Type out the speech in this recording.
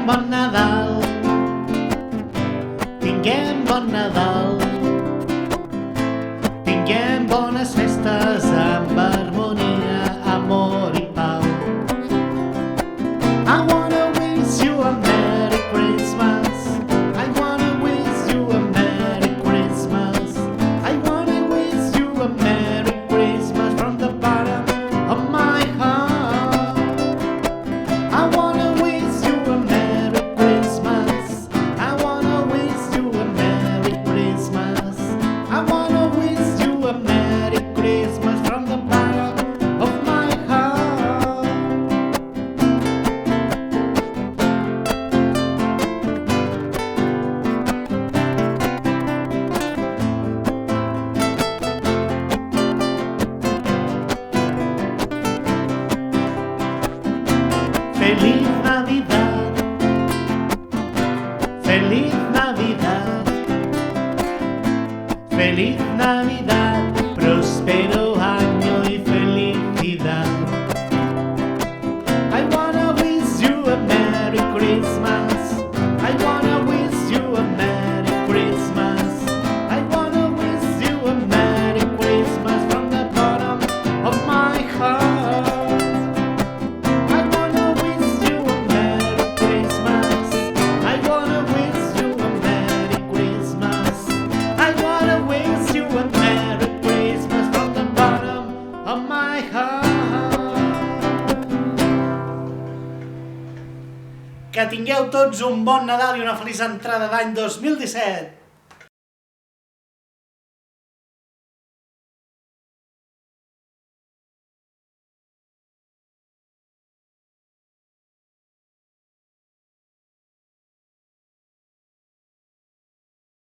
bon Nadal, tinguem bon Nadal, tinguem bones festes amb harmonia, amor i pau. I wanna wish you a Merry Christmas. I wanna wish you a Merry Christmas. I wanna wish you a Merry Christmas from the bottom of my heart. I wanna wish you a Merry Christmas. I wanna wish you a Merry Christmas. I wanna wish you a Merry Christmas from the bottom of my heart. Feliz Navidad, feliz Navidad, feliz Navidad, próspero año y felicidad. I wanna wish you a Merry Christmas. I wanna wish you a Merry Christmas. I wanna wish you a Merry Christmas from the bottom of my heart. I wanna wish you a Merry Christmas. I wanna wish you a Merry Christmas. I wanna wish you a Merry Christmas from the bottom of my heart. Que tingueu tots un bon Nadal i una feliç entrada d'any 2017.